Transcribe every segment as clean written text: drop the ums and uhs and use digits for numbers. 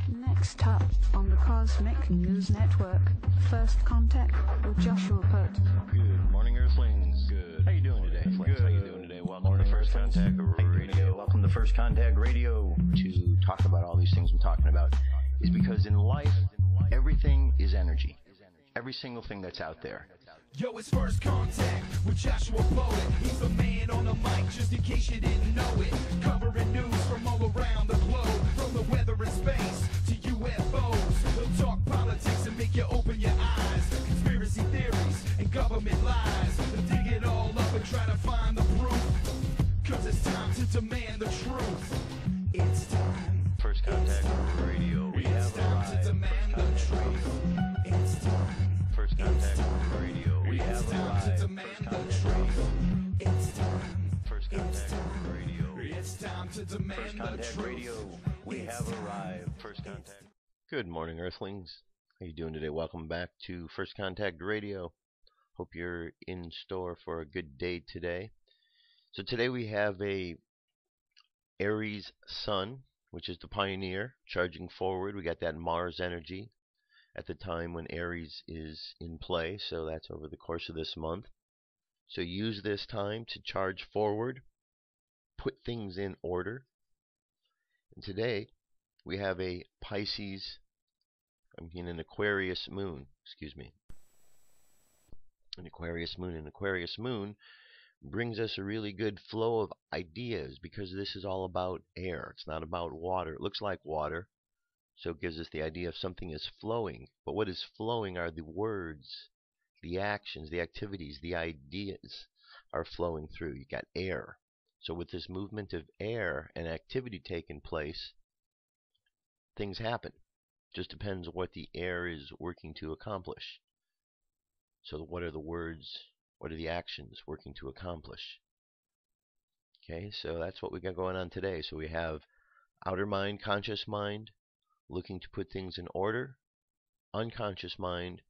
Next up on the Cosmic News Network, First Contact with Joshua Pert. Good morning, Earthlings. Good. How you doing today? Good. How you doing today? Welcome to First Contact Radio. Welcome to First Contact Radio. To talk about all these things I'm talking about is because in life, everything is energy. Every single thing that's out there. Yo, it's First Contact with Joshua Poet. He's the man on the mic, just in case you didn't know it. Covering news from all around the globe, from the weather and space to UFOs. He'll talk politics and make you open your eyes. Conspiracy theories and government lies. He'll dig it all up and try to find the proof. Cause it's time to demand the truth. It's time. First Contact Radio. We It's have time arrived. to demand the truth. It's time. First Contact Radio. We It's have time arrived. to demand the truth. It's time. First Contact Radio. It's time to demand First the Contact truth. Radio. We have arrived. First Contact. Good morning, Earthlings. How you doing today? Welcome back to First Contact Radio. Hope you're in store for a good day today. So today we have a Aries Sun, which is the pioneer, charging forward. We got that Mars energy at the time when Aries is in play, so that's over the course of this month. So use this time to charge forward, put things in order. And today we have a an Aquarius moon, an Aquarius moon. An Aquarius moon brings us a really good flow of ideas because this is all about air. It's not about water. It looks like water, so it gives us the idea of something is flowing. But what is flowing are the words, the actions, the activities, the ideas are flowing through. You got air. So with this movement of air and activity taking place, things happen. Just depends what the air is working to accomplish. So what are the words? What are the actions working to accomplish? Okay, so that's what we got going on today. So we have outer mind, conscious mind, looking to put things in order. Unconscious mind,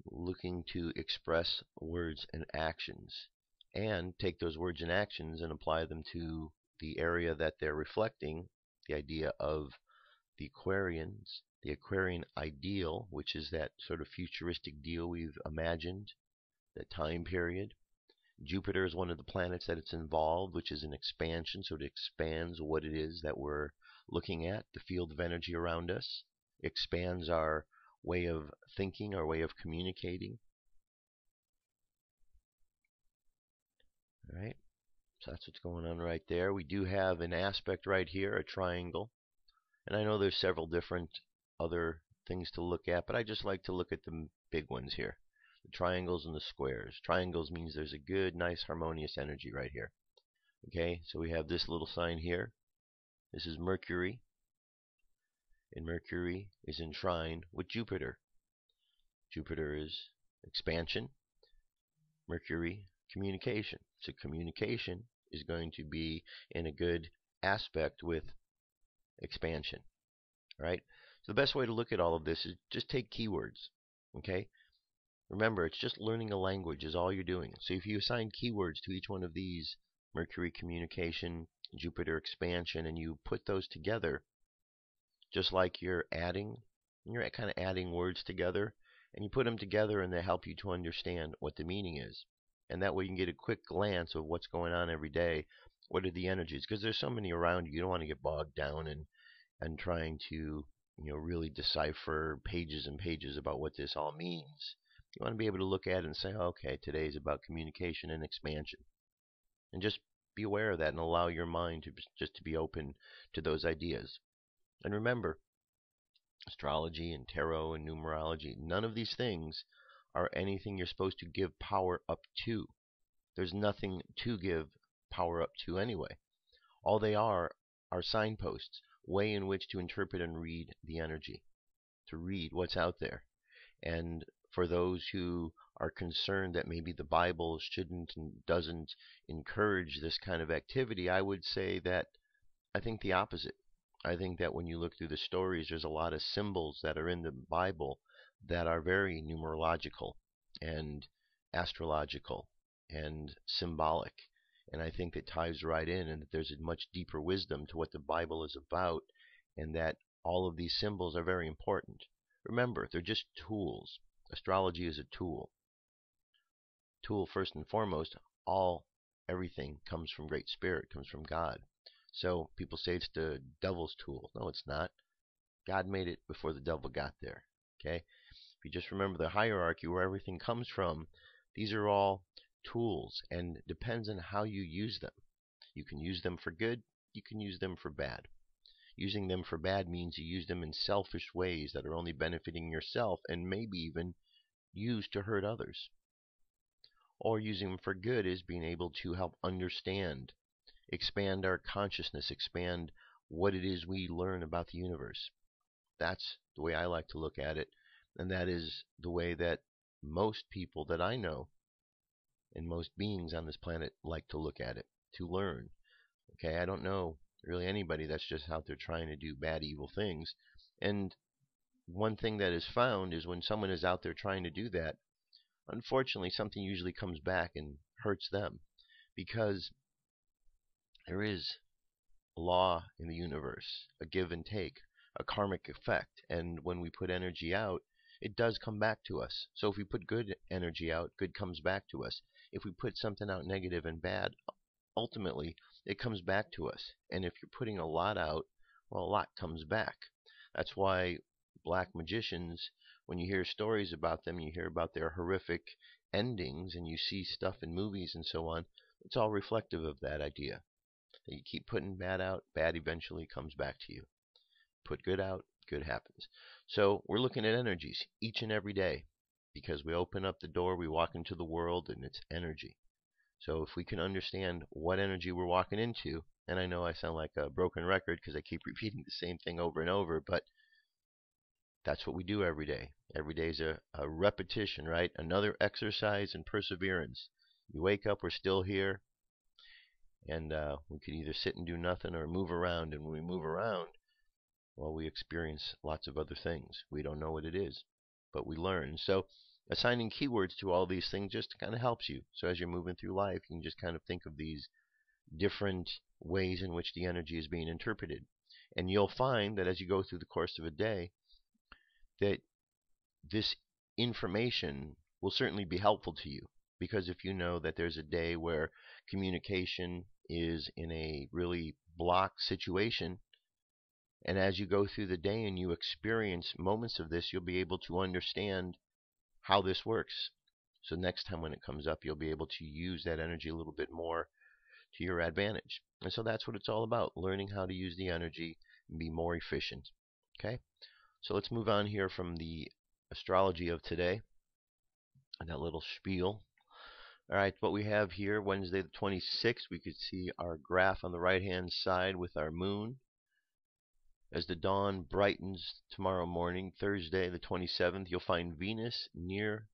looking to express words and actions. And take those words and actions and apply them to the area that they're reflecting, the idea of the Aquarians, the Aquarian ideal, which is that sort of futuristic deal we've imagined, that time period. Jupiter is one of the planets that it's involved, which is an expansion, so it expands what it is that we're looking at, the field of energy around us, expands our way of thinking, our way of communicating. All right, so that's what's going on right there. We do have an aspect right here, a triangle. And I know there's several different other things to look at, but I just like to look at the big ones here. The triangles and the squares. Triangles means there's a good, nice, harmonious energy right here. Okay, so we have this little sign here. This is Mercury. And Mercury is in trine with Jupiter. Jupiter is expansion. Mercury, communication. So communication is going to be in a good aspect with expansion. Right? So the best way to look at all of this is just take keywords. Okay? Remember, it's just learning a language is all you're doing. So if you assign keywords to each one of these, Mercury communication, Jupiter expansion, and you put those together, just like you're kind of adding words together, and you put them together and they help you to understand what the meaning is. And that way you can get a quick glance of what's going on every day. What are the energies? Because there's so many around you. You don't want to get bogged down and trying to really decipher pages and pages about what this all means. You want to be able to look at it and say, okay, today's about communication and expansion. And just be aware of that and allow your mind to be open to those ideas. And remember, astrology and tarot and numerology, none of these things are anything you're supposed to give power up to. There's nothing to give power up to anyway. All they are signposts, way in which to interpret and read the energy, to read what's out there. And for those who are concerned that maybe the Bible shouldn't and doesn't encourage this kind of activity, I would say that I think the opposite. I think that when you look through the stories, there's a lot of symbols that are in the Bible that are very numerological and astrological and symbolic. And I think that ties right in, and that there's a much deeper wisdom to what the Bible is about. and that all of these symbols are very important. Remember, they're just tools. Astrology is a tool. Tool first and foremost. Everything comes from Great Spirit, comes from God. So people say it's the devil's tool. No, it's not. God made it before the devil got there. Okay? If you just remember the hierarchy where everything comes from, these are all tools, and it depends on how you use them. You can use them for good, you can use them for bad. Using them for bad means you use them in selfish ways that are only benefiting yourself and maybe even used to hurt others. Or using them for good is being able to help understand, expand our consciousness, expand what it is we learn about the universe. That's the way I like to look at it, and that is the way that most people that I know and most beings on this planet like to look at it, to learn. Okay, I don't know really anybody that's just out there trying to do bad, evil things. And one thing that is found is when someone is out there trying to do that, unfortunately, something usually comes back and hurts them, because there is a law in the universe, a give and take, a karmic effect, and when we put energy out, it does come back to us. So if we put good energy out, good comes back to us. If we put something out negative and bad, ultimately it comes back to us. And if you're putting a lot out, well, a lot comes back. That's why black magicians, when you hear stories about them, you hear about their horrific endings, and you see stuff in movies and so on, it's all reflective of that idea. That you keep putting bad out, bad eventually comes back to you. Put good out, good happens. So we're looking at energies each and every day, because we open up the door, we walk into the world, and it's energy. So if we can understand what energy we're walking into, and I know I sound like a broken record because I keep repeating the same thing over and over, but that's what we do every day. Every day is a repetition, right? Another exercise in perseverance. You wake up, we're still here, and we could either sit and do nothing or move around. And when we move around, well, we experience lots of other things. We don't know what it is, but we learn. So assigning keywords to all these things just kind of helps you. So as you're moving through life, you can just kind of think of these different ways in which the energy is being interpreted. And you'll find that as you go through the course of a day, that this information will certainly be helpful to you. Because if you know that there's a day where communication is in a really blocked situation, and as you go through the day and you experience moments of this, you'll be able to understand how this works. So next time when it comes up, you'll be able to use that energy a little bit more to your advantage. And so that's what it's all about, learning how to use the energy and be more efficient. Okay? So let's move on here from the astrology of today and that little spiel. All right, what we have here, Wednesday the 26th, we could see our graph on the right-hand side with our moon. As the dawn brightens tomorrow morning, Thursday the 27th, you'll find Venus near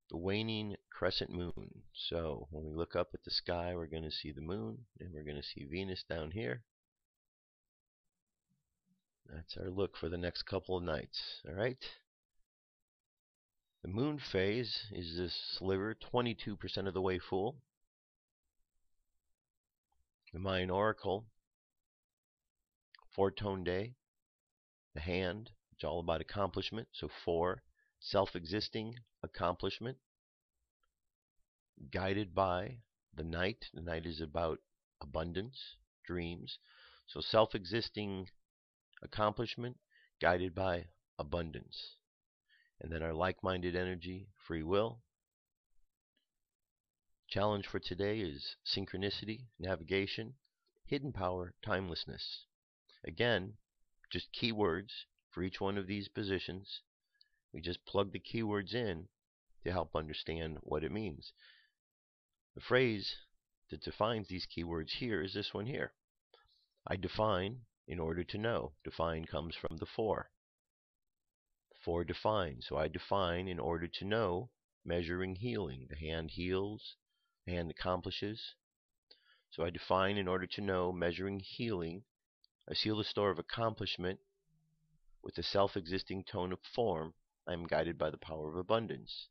the waning crescent moon. So when we look up at the sky, we're going to see the moon, and we're going to see Venus down here. That's our look for the next couple of nights. All right. The moon phase is this sliver, 22% of the way full. The Mayan Oracle, four-tone day. The hand, it's all about accomplishment. So 4, self-existing accomplishment. Guided by the night. The night is about abundance, dreams. So self-existing accomplishment, guided by abundance. And then our like-minded energy, free will. Challenge for today is synchronicity, navigation, hidden power, timelessness. Again, just keywords for each one of these positions. We just plug the keywords in to help understand what it means. The phrase that defines these keywords here is this one here. I define in order to know. Define comes from the 4. 4 define. So I define in order to know, measuring, healing. The hand heals, the hand accomplishes. So I define in order to know, measuring, healing. I seal the store of accomplishment with the self-existing tone of form. I am guided by the power of abundance.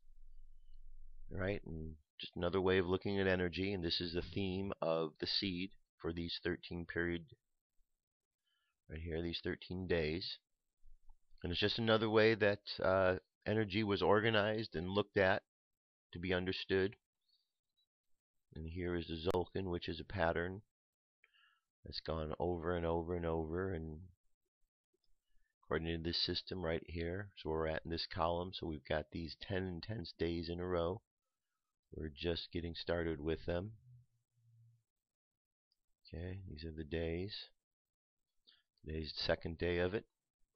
All right, and just another way of looking at energy, and this is the theme of the seed for these 13 period right here, these 13 days. And it's just another way that energy was organized and looked at to be understood. And here is the Zolkin, which is a pattern that's gone over and over and over, and according to this system right here, so we're at in this column, so we've got these 10 intense days in a row. We're just getting started with them. Okay, these are the days. Today's the second day of it,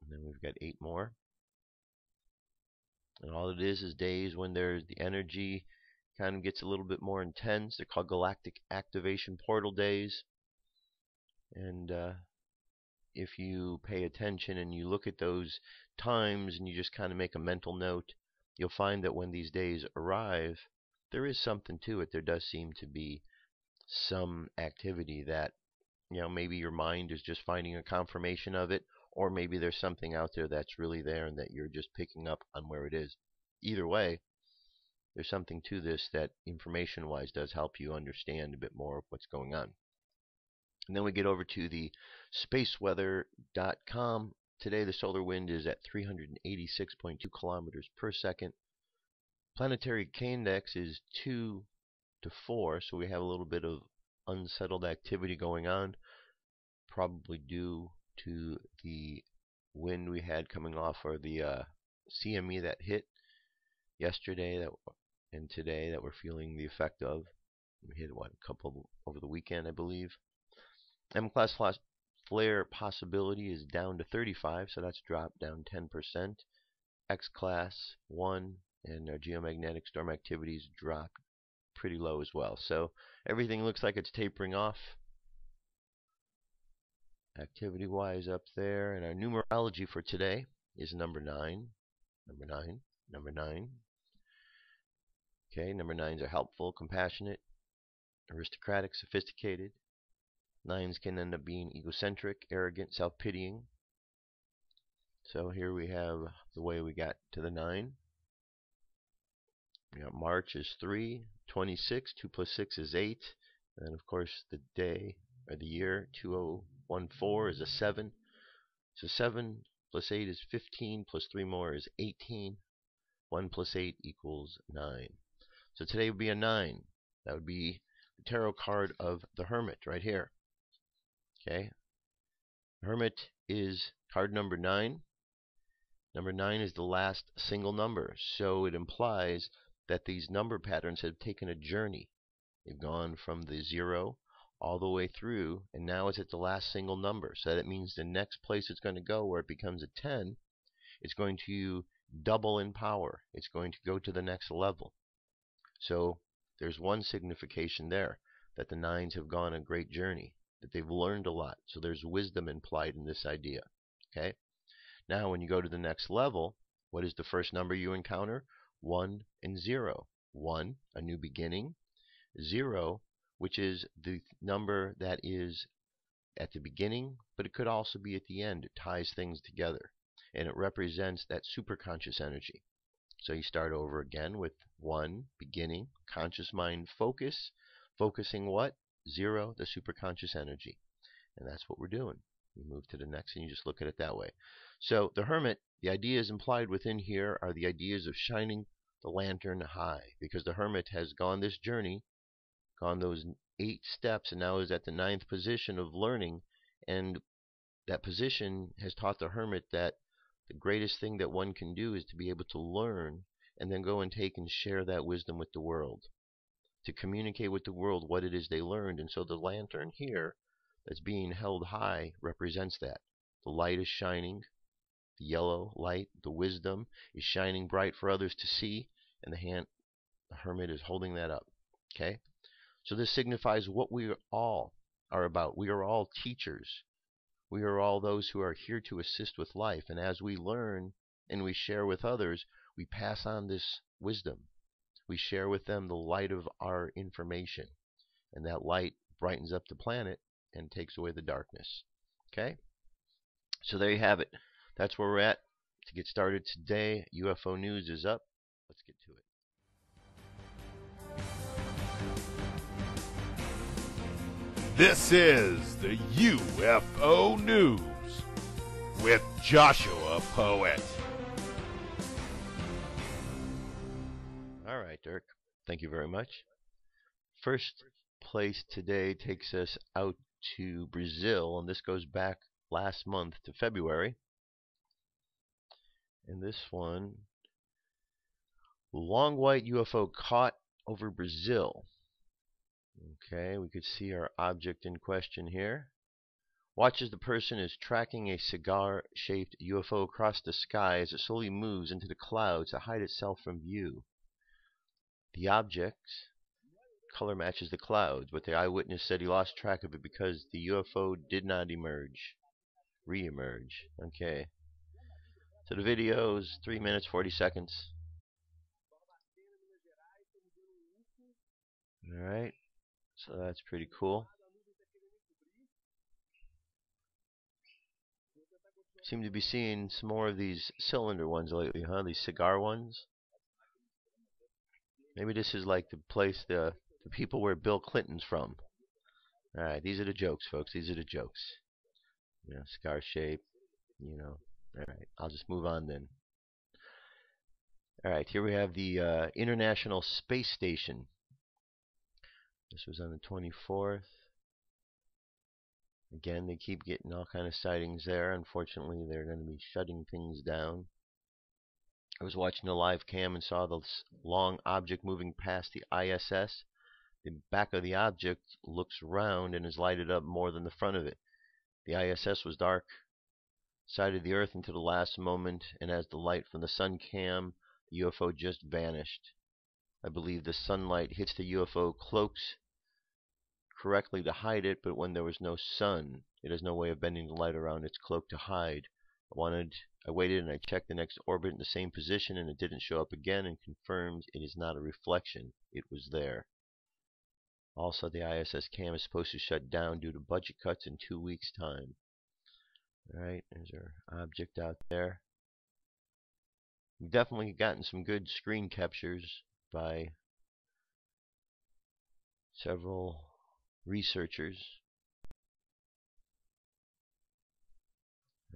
and then we've got 8 more. And all it is days when there's the energy kind of gets a little bit more intense. They're called galactic activation portal days. And if you pay attention and you look at those times and you just kind of make a mental note, you'll find that when these days arrive, there is something to it. There does seem to be some activity that, maybe your mind is just finding a confirmation of it, or maybe there's something out there that's really there and that you're just picking up on where it is. Either way, there's something to this that information-wise does help you understand a bit more of what's going on. And then we get over to the spaceweather.com. Today the solar wind is at 386.2 kilometers per second. Planetary K-index is 2 to 4, so we have a little bit of unsettled activity going on, probably due to the wind we had coming off, or the CME that hit yesterday and today that we're feeling the effect of. We hit a couple over the weekend, I believe. M-class flare possibility is down to 35, so that's dropped down 10%. X-class 1 and our geomagnetic storm activities dropped pretty low as well. So everything looks like it's tapering off activity-wise up there. And our numerology for today is number 9. Number 9. Number 9. Okay, number 9s are helpful, compassionate, aristocratic, sophisticated. 9s can end up being egocentric, arrogant, self-pitying. So here we have the way we got to the 9. We got March is 3, 26, 2 plus 6 is 8, and then of course the day, or the year, 2014 is a 7. So 7 plus 8 is 15, plus 3 more is 18. 1 plus 8 equals 9. So today would be a 9. That would be the tarot card of the Hermit right here. Okay, Hermit is card number 9. Number 9 is the last single number, so it implies that these number patterns have taken a journey. They've gone from the 0 all the way through, and now it's at the last single number. So that means the next place it's going to go, where it becomes a 10, it's going to double in power. It's going to go to the next level. So there's one signification there, that the 9s have gone a great journey, that they've learned a lot. So there's wisdom implied in this idea. Okay. Now when you go to the next level, what is the first number you encounter? 1 and 0. 1, a new beginning. 0, which is the number that is at the beginning, but it could also be at the end. It ties things together, and it represents that superconscious energy. So you start over again with 1, beginning, conscious mind focus. Focusing what? 0, the superconscious energy. And that's what we're doing. We move to the next, and you just look at it that way. So the Hermit, the ideas implied within here are the ideas of shining the lantern high, because the Hermit has gone this journey, gone those 8 steps, and now is at the 9th position of learning. And that position has taught the Hermit that the greatest thing that one can do is to be able to learn and then go and take and share that wisdom with the world, to communicate with the world what it is they learned. And so the lantern here that's being held high represents that. The light is shining, the yellow light, the wisdom is shining bright for others to see, and the Hermit is holding that up. Okay? So this signifies what we all are about. We are all teachers. We are all those who are here to assist with life. And as we learn and we share with others, we pass on this wisdom. We share with them the light of our information. And that light brightens up the planet and takes away the darkness. Okay? So there you have it. That's where we're at. To get started today, UFO News is up. Let's get to it. This is the UFO News. with Joshua Poet. All right, Dirk. Thank you very much. First place today takes us out to Brazil, and this goes back last month to February. And this one, long white UFO caught over Brazil. Okay, we could see our object in question here. Watch as the person is tracking a cigar-shaped UFO across the sky as it slowly moves into the clouds to hide itself from view. The object color matches the clouds, but the eyewitness said he lost track of it because the UFO did not re-emerge. Okay. So the video is 3 minutes 40 seconds. Alright. So that's pretty cool. Seem to be seeing some more of these cylinder ones lately, huh? These cigar ones. Maybe this is like the place the people where Bill Clinton's from. Alright, these are the jokes, folks. These are the jokes. You know, cigar shape, you know. Alright, I'll just move on then. Alright, here we have the International Space Station. This was on the 24th. Again, they keep getting all kind of sightings there. Unfortunately, they're going to be shutting things down. I was watching the live cam and saw this long object moving past the ISS. The back of the object looks round and is lighted up more than the front of it. The ISS was dark side of the Earth until the last moment, and as the light from the sun came, the UFO just vanished. I believe the sunlight hits the UFO cloaks correctly to hide it, but when there was no sun, it has no way of bending the light around its cloak to hide. I waited and I checked the next orbit in the same position, and it didn't show up again, and confirms it is not a reflection. It was there. Also, the ISS cam is supposed to shut down due to budget cuts in 2 weeks' time. Alright, there's our object out there. We've definitely gotten some good screen captures by several researchers.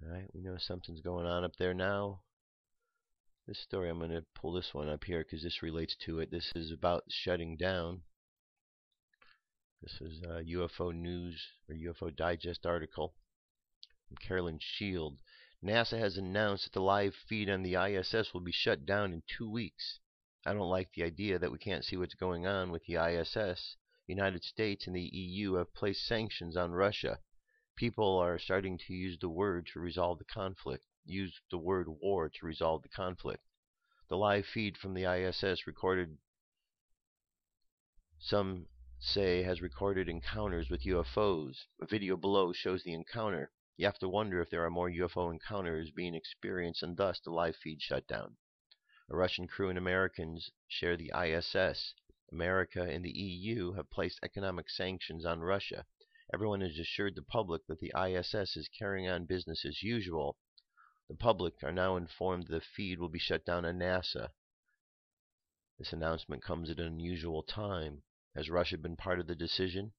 Alright, we know something's going on up there now. This story, I'm going to pull this one up here because this relates to it. This is about shutting down. This is a UFO News or UFO Digest article from Carolyn Shield. NASA has announced that the live feed on the ISS will be shut down in 2 weeks. I don't like the idea that we can't see what's going on with the ISS. The United States and the EU have placed sanctions on Russia. People are starting to use the word to resolve the conflict. Use the word war to resolve the conflict. The live feed from the ISS recorded, some say, has recorded encounters with UFOs. A video below shows the encounter. You have to wonder if there are more UFO encounters being experienced, and thus the live feed shut down. A Russian crew and Americans share the ISS. America and the EU have placed economic sanctions on Russia. Everyone has assured the public that the ISS is carrying on business as usual. The public are now informed the feed will be shut down on NASA. This announcement comes at an unusual time. Has Russia been part of the decision?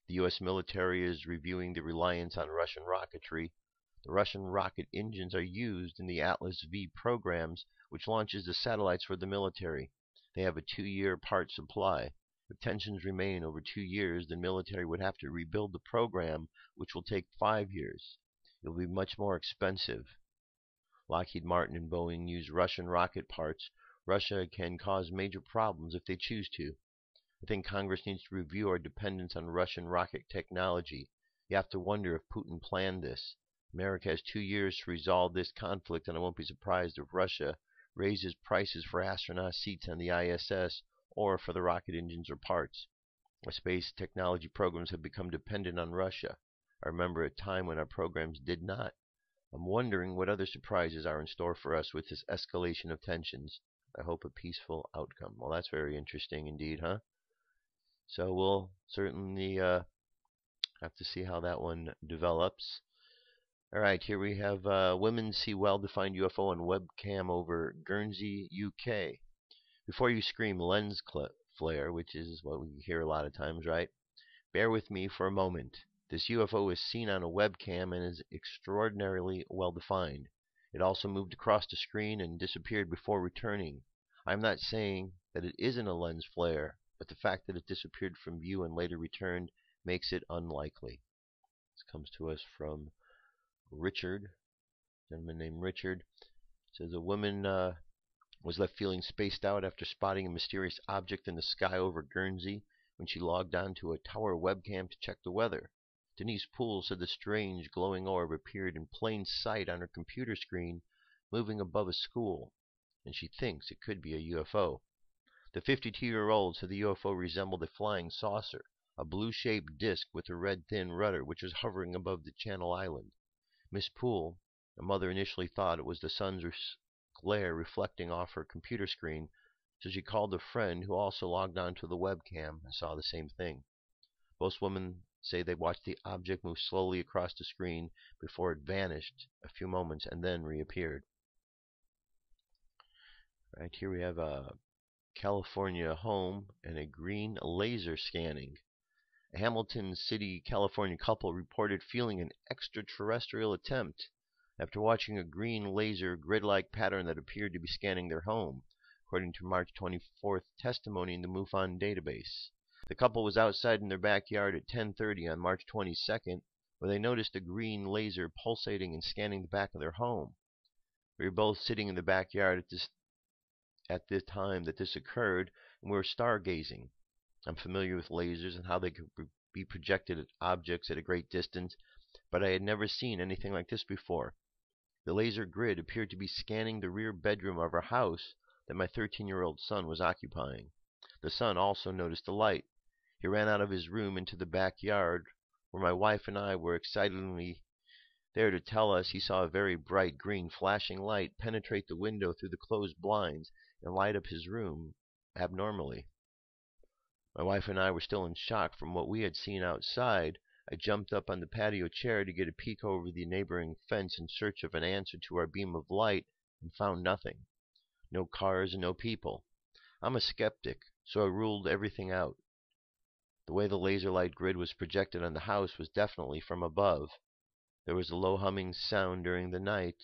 The U.S. military is reviewing the reliance on Russian rocketry. The Russian rocket engines are used in the Atlas V programs, which launches the satellites for the military. They have a 2-year part supply. If tensions remain over 2 years, the military would have to rebuild the program, which will take 5 years. It will be much more expensive. Lockheed Martin and Boeing use Russian rocket parts. Russia can cause major problems if they choose to. I think Congress needs to review our dependence on Russian rocket technology. You have to wonder if Putin planned this. America has 2 years to resolve this conflict, and I won't be surprised if Russia raises prices for astronaut seats on the ISS or for the rocket engines or parts. Our space technology programs have become dependent on Russia. I remember a time when our programs did not. I'm wondering what other surprises are in store for us with this escalation of tensions. I hope a peaceful outcome. Well, that's very interesting indeed, huh? So we'll certainly have to see how that one develops. Alright, here we have women see well-defined UFO on webcam over Guernsey, UK. Before you scream lens flare, which is what we hear a lot of times, right? Bear with me for a moment. This UFO is seen on a webcam and is extraordinarily well defined. It also moved across the screen and disappeared before returning. I'm not saying that it isn't a lens flare, but the fact that it disappeared from view and later returned makes it unlikely. This comes to us from Richard, a gentleman named Richard. It says a woman was left feeling spaced out after spotting a mysterious object in the sky over Guernsey when she logged on to a tower webcam to check the weather. Denise Poole said the strange glowing orb appeared in plain sight on her computer screen moving above a school, and she thinks it could be a UFO. The 52-year-old said the UFO resembled a flying saucer, a blue-shaped disc with a red thin rudder which was hovering above the Channel Island. Miss Poole, the mother, initially thought it was the sun's glare reflecting off her computer screen, so she called a friend who also logged on to the webcam and saw the same thing. Both women say they watched the object move slowly across the screen before it vanished a few moments and then reappeared. Right here we have a California home and a green laser scanning. A Hamilton City, California couple reported feeling an extraterrestrial attempt after watching a green laser grid-like pattern that appeared to be scanning their home, according to March 24th testimony in the MUFON database. The couple was outside in their backyard at 10:30 on March 22nd, where they noticed a green laser pulsating and scanning the back of their home. We were both sitting in the backyard at the time that this occurred, and we were stargazing. I'm familiar with lasers and how they could be projected at objects at a great distance, but I had never seen anything like this before. The laser grid appeared to be scanning the rear bedroom of our house that my 13-year-old son was occupying. The son also noticed the light. He ran out of his room into the backyard, where my wife and I were excitedly there to tell us he saw a very bright green flashing light penetrate the window through the closed blinds and light up his room abnormally. My wife and I were still in shock from what we had seen outside. I jumped up on the patio chair to get a peek over the neighboring fence in search of an answer to our beam of light and found nothing. No cars and no people. I'm a skeptic, so I ruled everything out. The way the laser light grid was projected on the house was definitely from above. There was a low humming sound during the night,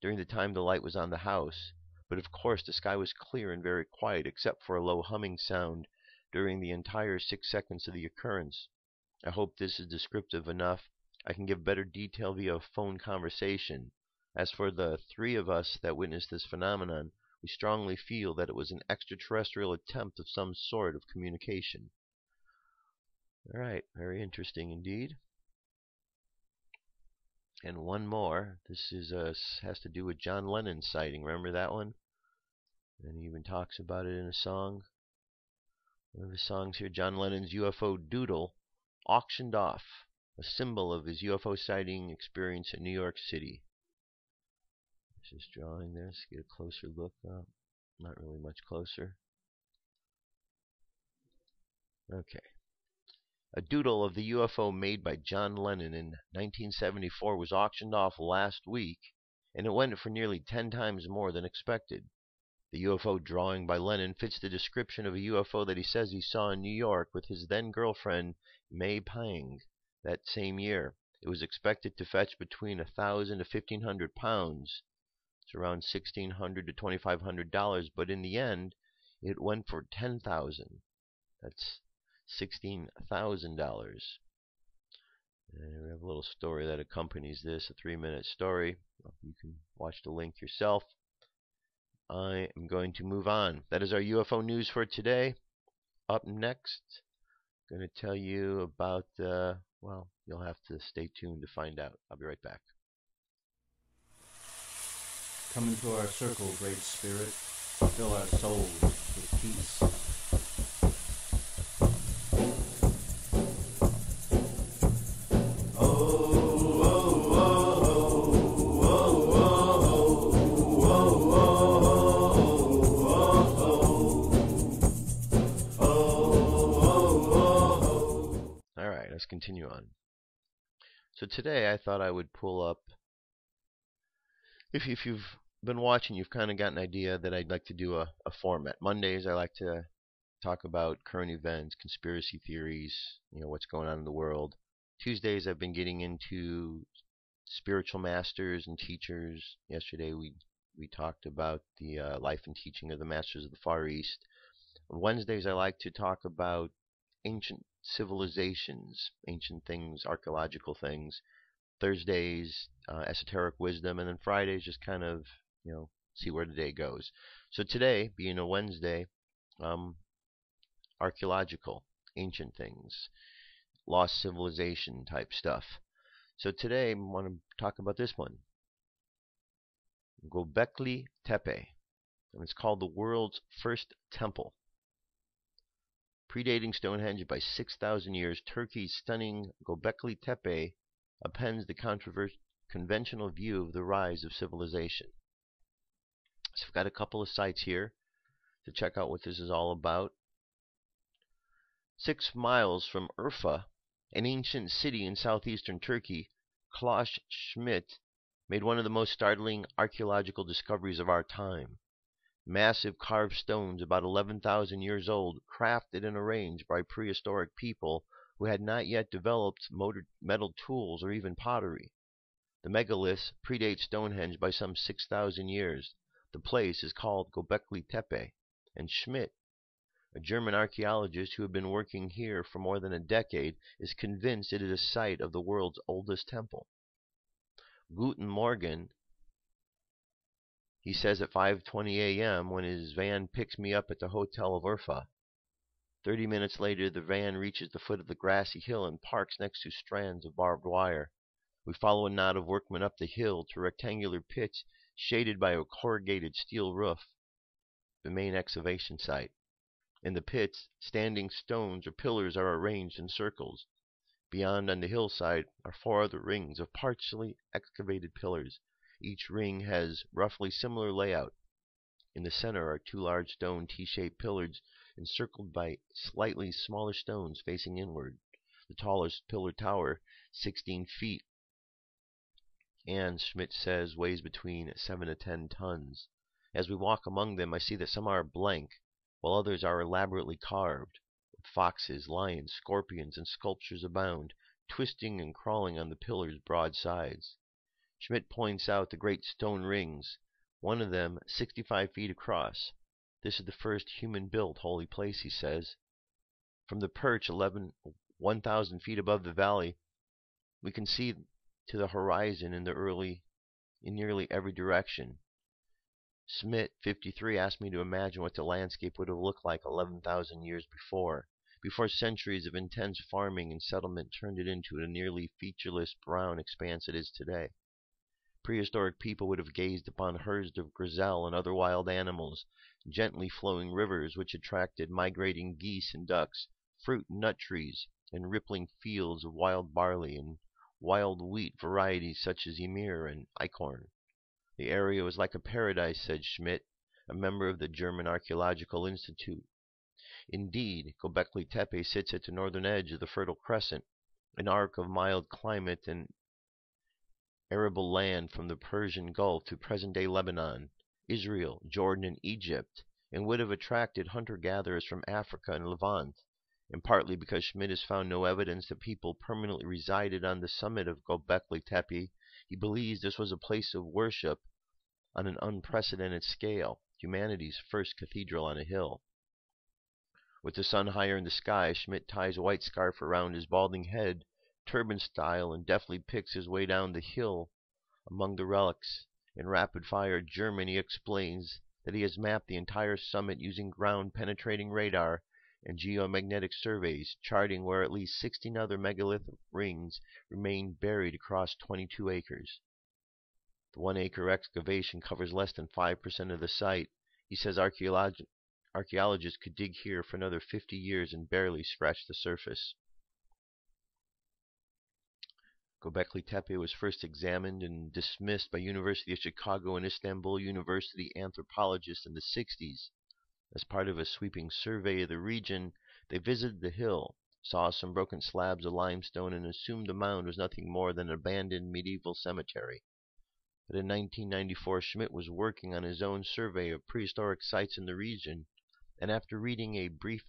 during the time the light was on the house, but of course the sky was clear and very quiet except for a low humming sound during the entire 6 seconds of the occurrence. I hope this is descriptive enough. I can give better detail via phone conversation. As for the three of us that witnessed this phenomenon, we strongly feel that it was an extraterrestrial attempt of some sort of communication. All right, very interesting indeed. And one more. This is has to do with John Lennon's sighting. Remember that one? And he even talks about it in a song. One of his songs here, John Lennon's UFO Doodle, auctioned off, a symbol of his UFO sighting experience in New York City. Just drawing this, get a closer look. Not really much closer. Okay. A doodle of the UFO made by John Lennon in 1974 was auctioned off last week, and it went for nearly 10 times more than expected. The UFO drawing by Lennon fits the description of a UFO that he says he saw in New York with his then-girlfriend May Pang that same year. It was expected to fetch between 1,000 to 1,500 pounds. It's around $1,600 to $2,500, but in the end, it went for $10,000. That's $16,000. And we have a little story that accompanies this, a 3-minute story. You can watch the link yourself. I am going to move on. That is our UFO news for today. Up next, I'm going to tell you about, well, you'll have to stay tuned to find out. I'll be right back. Come into our circle, Great Spirit. Fill our souls with peace. Let's continue on. So today I thought I would pull up, if you've been watching, you've kind of got an idea that I'd like to do a format. Mondays I like to talk about current events, conspiracy theories, what's going on in the world. Tuesdays I've been getting into spiritual masters and teachers. Yesterday we talked about the life and teaching of the masters of the Far East. On Wednesdays I like to talk about ancient civilizations, ancient things, archaeological things. Thursdays, esoteric wisdom, and then Fridays just kind of, see where the day goes. So today, being a Wednesday, archaeological, ancient things, lost civilization type stuff. So today I want to talk about this one, Gobekli Tepe, and it's called the world's first temple. Predating Stonehenge by 6,000 years, Turkey's stunning Gobekli Tepe appends the conventional view of the rise of civilization. So I've got a couple of sites here to check out what this is all about. 6 miles from Urfa, an ancient city in southeastern Turkey, Klaus Schmidt made one of the most startling archaeological discoveries of our time. Massive carved stones about 11,000 years old, crafted and arranged by prehistoric people who had not yet developed metal tools or even pottery. The megaliths predate Stonehenge by some 6,000 years. The place is called Gobekli Tepe, and Schmidt, a German archaeologist who had been working here for more than a decade, is convinced it is a site of the world's oldest temple. Guten Morgen, he says at 5:20 a.m. when his van picks me up at the hotel of Urfa. 30 minutes later, the van reaches the foot of the grassy hill and parks next to strands of barbed wire. We follow a knot of workmen up the hill to rectangular pits shaded by a corrugated steel roof, the main excavation site. In the pits, standing stones or pillars are arranged in circles. Beyond on the hillside are 4 other rings of partially excavated pillars. Each ring has roughly similar layout. In the center are 2 large stone T-shaped pillars encircled by slightly smaller stones facing inward. The tallest pillar tower, 16 feet, and Schmidt says weighs between 7 to 10 tons. As we walk among them, I see that some are blank, while others are elaborately carved. Foxes, lions, scorpions, and sculptures abound, twisting and crawling on the pillars' broad sides. Schmidt points out the great stone rings, one of them 65 feet across. This is the first human-built holy place, he says. From the perch 1,000 feet above the valley, we can see to the horizon in nearly every direction. Schmidt, 53, asked me to imagine what the landscape would have looked like 11,000 years before centuries of intense farming and settlement turned it into a nearly featureless brown expanse it is today. Prehistoric people would have gazed upon herds of gazelle and other wild animals, gently flowing rivers which attracted migrating geese and ducks, fruit and nut trees, and rippling fields of wild barley and wild wheat varieties such as emir and eichhorn. The area was like a paradise, said Schmidt, a member of the German Archaeological Institute. Indeed, Gobekli Tepe sits at the northern edge of the Fertile Crescent, an arc of mild climate and arable land from the Persian Gulf to present-day Lebanon, Israel, Jordan, and Egypt, and would have attracted hunter-gatherers from Africa and Levant, and partly because Schmidt has found no evidence that people permanently resided on the summit of Gobekli Tepe, he believes this was a place of worship on an unprecedented scale, humanity's first cathedral on a hill. With the sun higher in the sky, Schmidt ties a white scarf around his balding head, turban style, and deftly picks his way down the hill among the relics. In rapid-fire German, he explains that he has mapped the entire summit using ground-penetrating radar and geomagnetic surveys, charting where at least 16 other megalithic rings remain buried across 22 acres. The 1-acre excavation covers less than 5% of the site. He says archaeologists could dig here for another 50 years and barely scratch the surface. Gobekli Tepe was first examined and dismissed by University of Chicago and Istanbul University anthropologists in the 60s. As part of a sweeping survey of the region, they visited the hill, saw some broken slabs of limestone, and assumed the mound was nothing more than an abandoned medieval cemetery. But in 1994, Schmidt was working on his own survey of prehistoric sites in the region, and after reading a brief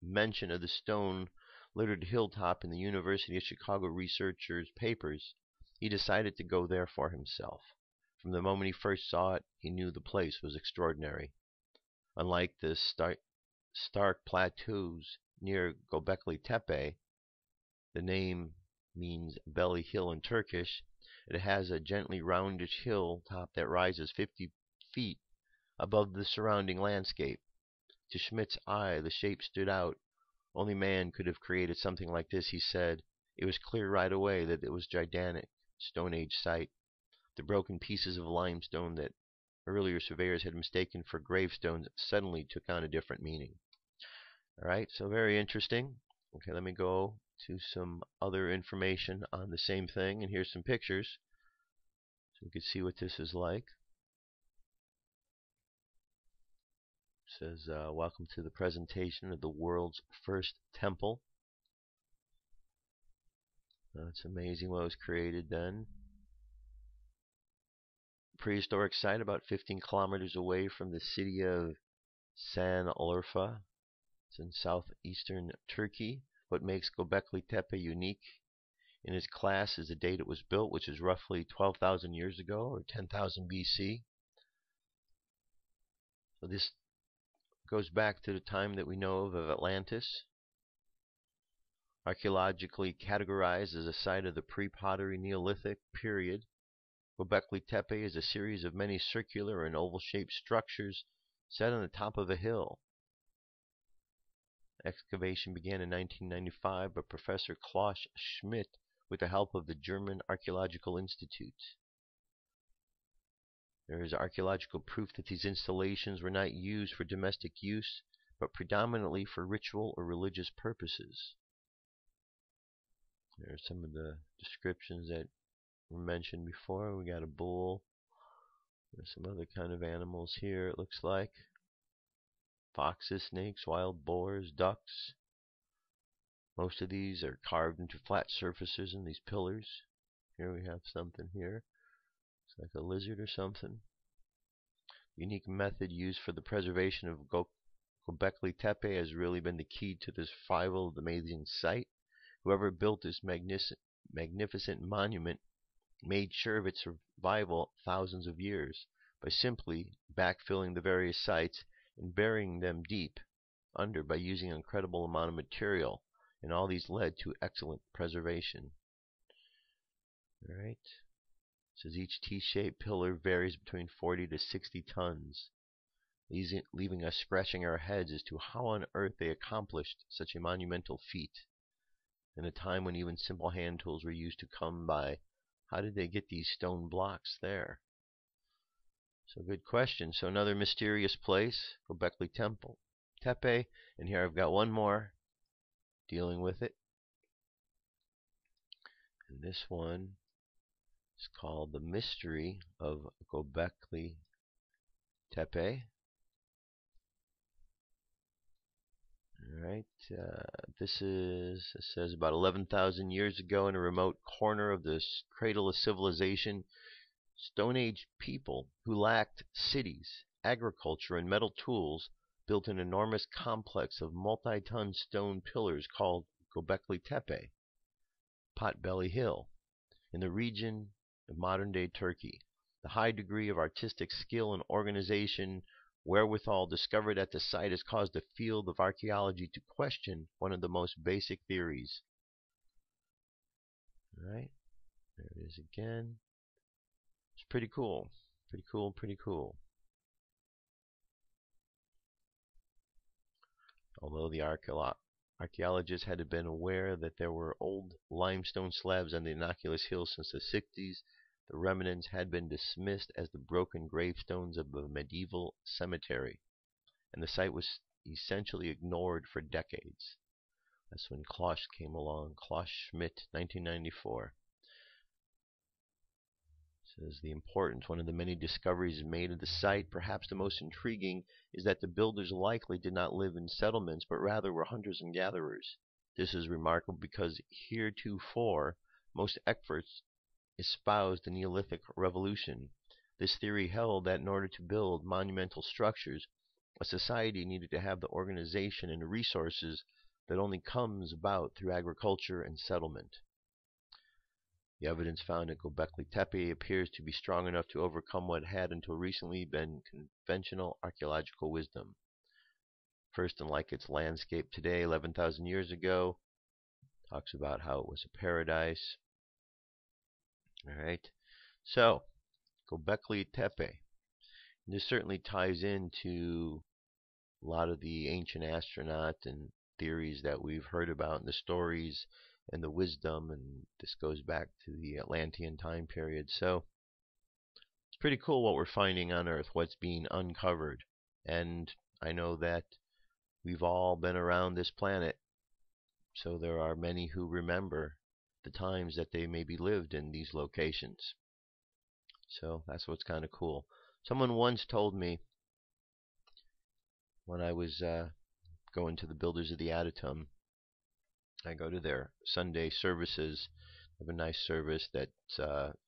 mention of the stone littered hilltop in the University of Chicago researchers' papers, he decided to go there for himself. From the moment he first saw it, he knew the place was extraordinary. Unlike the stark plateaus near Gobekli Tepe, the name means belly hill in Turkish. It has a gently roundish hilltop that rises 50 feet above the surrounding landscape. To Schmidt's eye, the shape stood out. Only man could have created something like this, he said. It was clear right away that it was a gigantic Stone Age site. The broken pieces of limestone that earlier surveyors had mistaken for gravestones suddenly took on a different meaning. All right, so very interesting. Okay, let me go to some other information on the same thing, and here's some pictures so you can see what this is like. It says, welcome to the presentation of the world's first temple. It's amazing what was created then. Prehistoric site about 15 kilometers away from the city of Şanlıurfa. It's in southeastern Turkey. What makes Gobekli Tepe unique in its class is the date it was built, which is roughly 12,000 years ago, or 10,000 BC. So this goes back to the time that we know of Atlantis. Archaeologically categorized as a site of the pre-pottery Neolithic period, Gobekli Tepe is a series of many circular and oval-shaped structures set on the top of a hill. Excavation began in 1995 by Professor Klaus Schmidt with the help of the German Archaeological Institute. There is archaeological proof that these installations were not used for domestic use, but predominantly for ritual or religious purposes. There are some of the descriptions that were mentioned before. We got a bull. There's some other kind of animals here, it looks like. Foxes, snakes, wild boars, ducks. Most of these are carved into flat surfaces in these pillars. Here we have something here. It's like a lizard or something. Unique method used for the preservation of Gobekli Tepe has really been the key to the survival of the amazing site. Whoever built this magnificent monument made sure of its survival thousands of years by simply backfilling the various sites and burying them deep under by using an incredible amount of material, and all these led to excellent preservation. Alright, says each T-shaped pillar varies between 40 to 60 tons, leaving us scratching our heads as to how on earth they accomplished such a monumental feat. In a time when even simple hand tools were used to come by, how did they get these stone blocks there? So good question. So another mysterious place, Gobekli Tepe, and here I've got one more dealing with it. And this one is called The Mystery of Gobekli Tepe. Alright, it says about 11,000 years ago in a remote corner of this cradle of civilization, Stone Age people who lacked cities, agriculture, and metal tools built an enormous complex of multi-ton stone pillars called Gobekli Tepe, Potbelly Hill, in the region of modern-day Turkey. The high degree of artistic skill and organization wherewithal discovered at the site has caused the field of archaeology to question one of the most basic theories. Alright, there it is again. It's pretty cool. Pretty cool. Although the archaeologists had been aware that there were old limestone slabs on the innocuous hill since the 60s, the remnants had been dismissed as the broken gravestones of a medieval cemetery, and the site was essentially ignored for decades. That's when Klaus came along. Klaus Schmidt, 1994. Says one of the many discoveries made of the site, perhaps the most intriguing, is that the builders likely did not live in settlements, but rather were hunters and gatherers. This is remarkable because heretofore most experts espoused the Neolithic revolution. This theory held that in order to build monumental structures, a society needed to have the organization and resources that only comes about through agriculture and settlement. The evidence found at Gobekli Tepe appears to be strong enough to overcome what had until recently been conventional archaeological wisdom. First, unlike its landscape today, 11,000 years ago, talks about how it was a paradise. Alright, so Gobekli Tepe. This certainly ties into a lot of the ancient astronaut and theories that we've heard about in the stories and the wisdom, and this goes back to the Atlantean time period. So it's pretty cool what we're finding on Earth, what's being uncovered. And I know that we've all been around this planet, so there are many who remember the times that they maybe lived in these locations. So that's what's kind of cool. Someone once told me, when I was going to the Builders of the Adytum, I go to their Sunday services. They have a nice service that's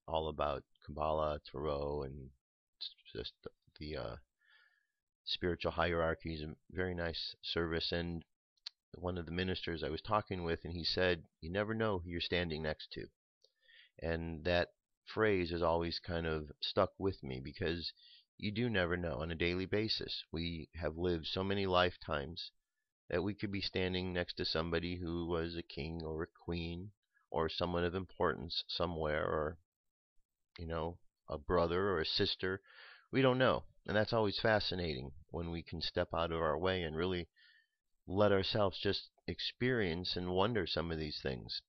all about Kabbalah, Tarot, and just the spiritual hierarchies. A very nice service. And one of the ministers I was talking with, and he said, "You never know who you're standing next to." And that phrase has always kind of stuck with me, because you do never know on a daily basis. We have lived so many lifetimes that we could be standing next to somebody who was a king or a queen or someone of importance somewhere, or, a brother or a sister. We don't know. And that's always fascinating when we can step out of our way and really let ourselves just experience and wonder some of these things.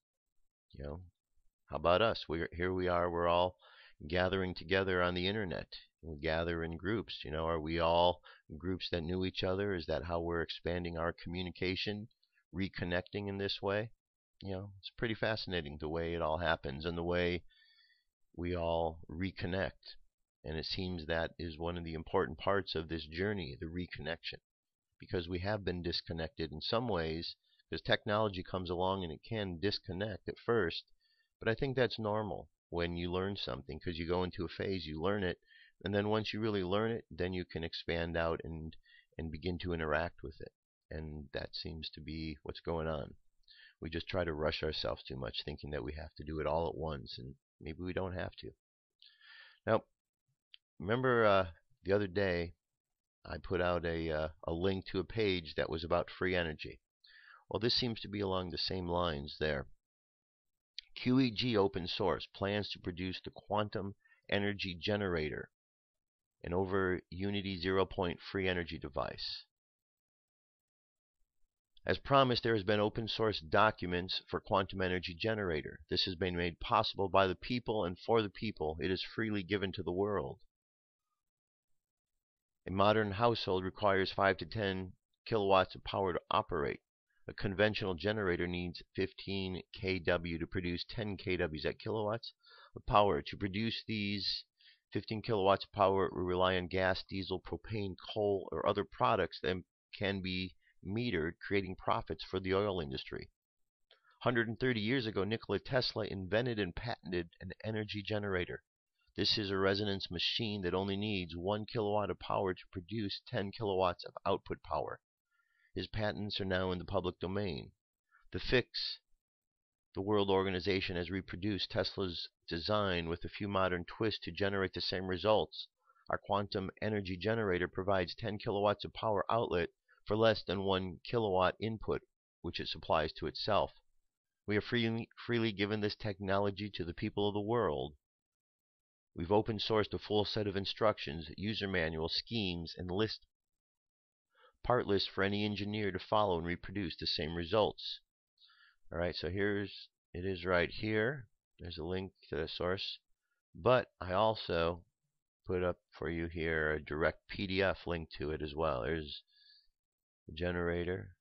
How about us? Here we are, we're all gathering together on the internet. We gather in groups. Are we all groups that knew each other? Is that how we're expanding our communication, reconnecting in this way? It's pretty fascinating the way it all happens and the way we all reconnect. And it seems that is one of the important parts of this journey, the reconnection. Because we have been disconnected in some ways, because technology comes along and it can disconnect at first. But I think that's normal when you learn something, because you go into a phase, you learn it, and then once you really learn it, then you can expand out and begin to interact with it. And that seems to be what's going on. We just try to rush ourselves too much, thinking that we have to do it all at once, and maybe we don't have to. Now, remember the other day I put out a link to a page that was about free energy. Well, this seems to be along the same lines there. QEG Open Sourced plans to produce the quantum energy generator, an over Unity 0-point free energy device. As promised, there has been open source documents for quantum energy generator. This has been made possible by the people and for the people. It is freely given to the world. A modern household requires 5 to 10 kilowatts of power to operate. A conventional generator needs 15 kW to produce 10 kW at kilowatts of power. To produce these 15 kilowatts of power, we rely on gas, diesel, propane, coal, or other products that can be metered, creating profits for the oil industry. 130 years ago, Nikola Tesla invented and patented an energy generator. This is a resonance machine that only needs 1 kilowatt of power to produce 10 kilowatts of output power. His patents are now in the public domain. The World Organization has reproduced Tesla's design with a few modern twists to generate the same results. Our quantum energy generator provides 10 kilowatts of power outlet for less than 1 kilowatt input, which it supplies to itself. We have freely given this technology to the people of the world. We've open sourced a full set of instructions, user manual, schemes, and part list for any engineer to follow and reproduce the same results. Alright, so it is right here. There's a link to the source. But I also put up for you here a direct PDF link to it as well. There's the generator.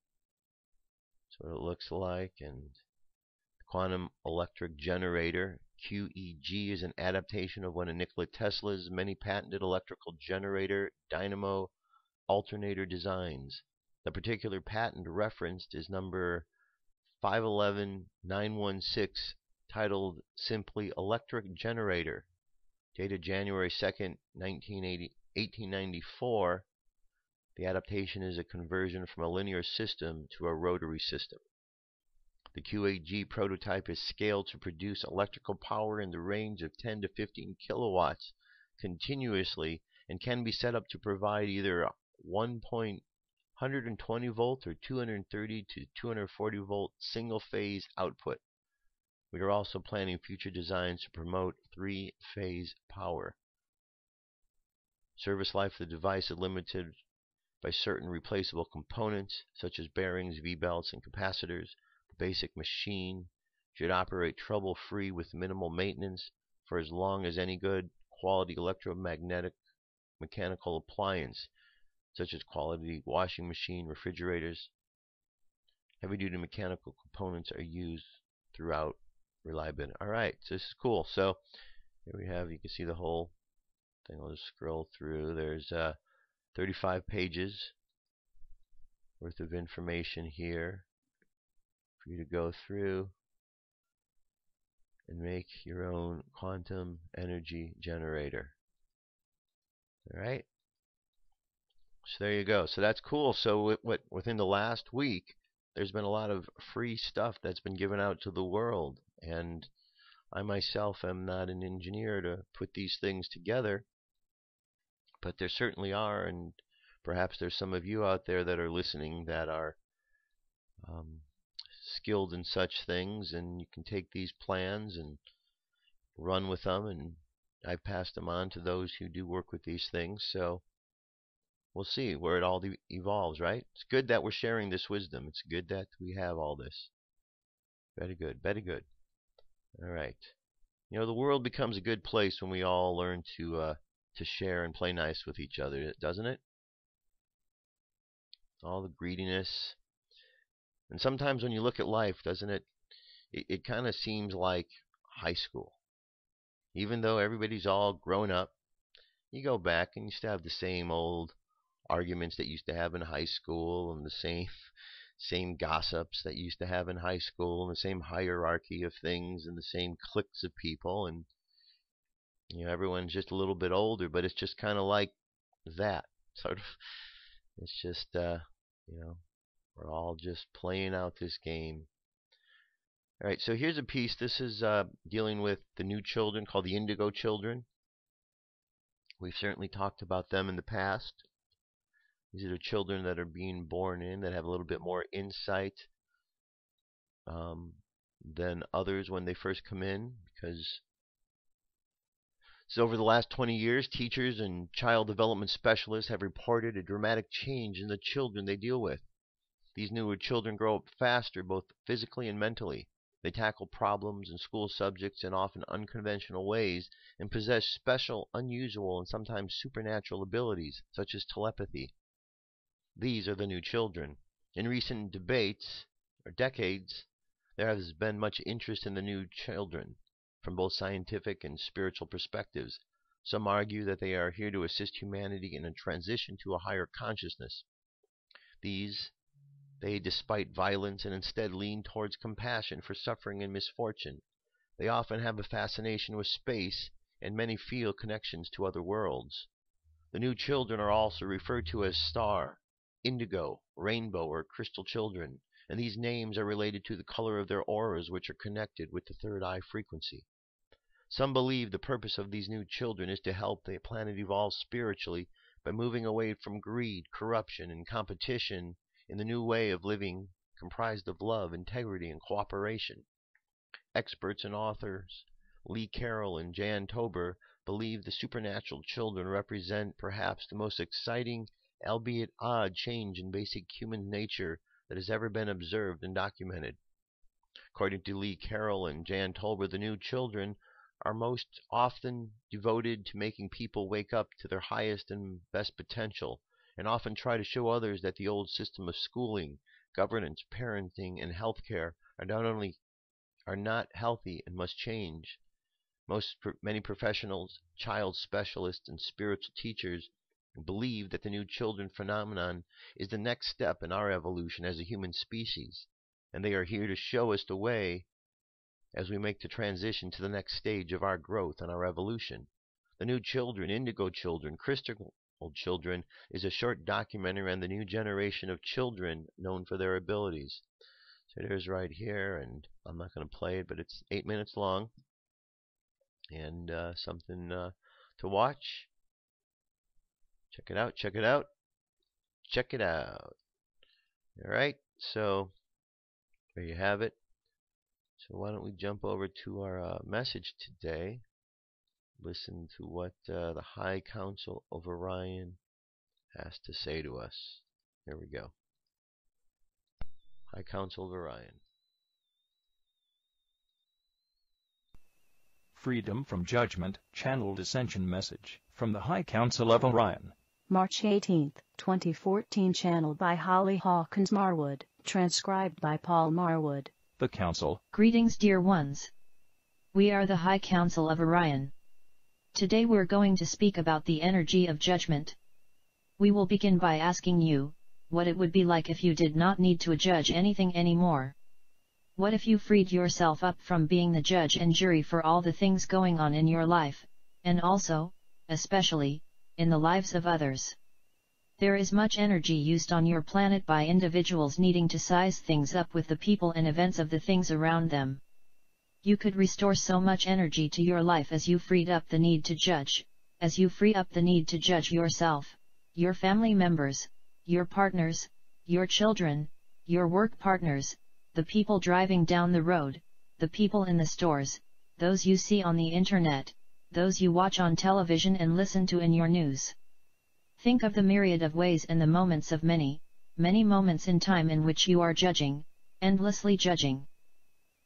That's what it looks like. And the quantum electric generator, QEG, is an adaptation of one of Nikola Tesla's many patented electrical generator dynamo alternator designs. The particular patent referenced is number 511916, titled simply Electric Generator, dated January 2nd, 1894, The adaptation is a conversion from a linear system to a rotary system. The QEG prototype is scaled to produce electrical power in the range of 10 to 15 kilowatts continuously and can be set up to provide either 120 volt or 230 to 240 volt single phase output. We are also planning future designs to promote 3-phase power. Service life of the device is limited by certain replaceable components such as bearings, V-belts, and capacitors. The basic machine should operate trouble-free with minimal maintenance for as long as any good quality electromagnetic mechanical appliance such as quality washing machine, refrigerators. Heavy-duty mechanical components are used throughout reliability. Alright, so this is cool. So here we have, you can see the whole thing. I'll just scroll through. There's 35 pages worth of information here for you to go through and make your own quantum energy generator. Alright, so there you go. So that's cool. So within the last week, there's been a lot of free stuff that's been given out to the world, and I myself am not an engineer to put these things together, but there certainly are, and perhaps there's some of you out there that are listening that are skilled in such things, and you can take these plans and run with them, and I've passed them on to those who do work with these things. So we'll see where it all evolves, right? It's good that we're sharing this wisdom. It's good that we have all this. Very good, very good. All right. You know, the world becomes a good place when we all learn to share and play nice with each other, doesn't it? All the greediness. And sometimes when you look at life, doesn't it, it kind of seems like high school. Even though everybody's all grown up, you go back and you still have the same old arguments that you used to have in high school, and the same gossips that you used to have in high school, and the same hierarchy of things, and the same cliques of people, and you know, everyone's just a little bit older, but it's just kind of like that sort of. It's just you know, we're all just playing out this game. All right, so here's a piece. This is dealing with the new children called the Indigo children. We've certainly talked about them in the past. These are the children that are being born in that have a little bit more insight than others when they first come in, because so over the last 20 years, teachers and child development specialists have reported a dramatic change in the children they deal with. These newer children grow up faster, both physically and mentally. They tackle problems and school subjects in often unconventional ways and possess special, unusual, and sometimes supernatural abilities, such as telepathy. These are the new children. In recent debates, or decades, there has been much interest in the new children, from both scientific and spiritual perspectives. Some argue that they are here to assist humanity in a transition to a higher consciousness. They, despite violence, and instead lean towards compassion for suffering and misfortune. They often have a fascination with space, and many feel connections to other worlds. The new children are also referred to as star, indigo, rainbow, or crystal children, and these names are related to the color of their auras, which are connected with the third eye frequency. Some believe the purpose of these new children is to help the planet evolve spiritually by moving away from greed, corruption, and competition in the new way of living comprised of love, integrity, and cooperation. Experts and authors Lee Carroll and Jan Tober believe the supernatural children represent perhaps the most exciting, albeit odd, change in basic human nature that has ever been observed and documented. According to Lee Carroll and Jan Tober, the new children are most often devoted to making people wake up to their highest and best potential, and often try to show others that the old system of schooling, governance, parenting, and healthcare are not healthy and must change. Many professionals, child specialists, and spiritual teachers believe that the new children phenomenon is the next step in our evolution as a human species, and they are here to show us the way as we make the transition to the next stage of our growth and our evolution. The new children, indigo children, Old Children is a short documentary on the new generation of children known for their abilities. So it is right here, and I'm not going to play it, but it's 8 minutes long, and something to watch. Check it out, check it out, check it out. All right, so there you have it. So why don't we jump over to our message today. Listen to what the High Council of Orion has to say to us. Here we go. High Council of Orion. Freedom from Judgment, Channeled Ascension Message from the High Council of Orion. March 18, 2014. Channeled by Holly Hawkins Marwood. Transcribed by Paul Marwood. The Council. Greetings, dear ones. We are the High Council of Orion. Today we're going to speak about the energy of judgment. We will begin by asking you, what it would be like if you did not need to judge anything anymore. What if you freed yourself up from being the judge and jury for all the things going on in your life, and also, especially, in the lives of others? There is much energy used on your planet by individuals needing to size things up with the people and events of the things around them. You could restore so much energy to your life as you freed up the need to judge, as you free up the need to judge yourself, your family members, your partners, your children, your work partners, the people driving down the road, the people in the stores, those you see on the internet, those you watch on television and listen to in your news. Think of the myriad of ways and the moments of many, many moments in time in which you are judging, endlessly judging.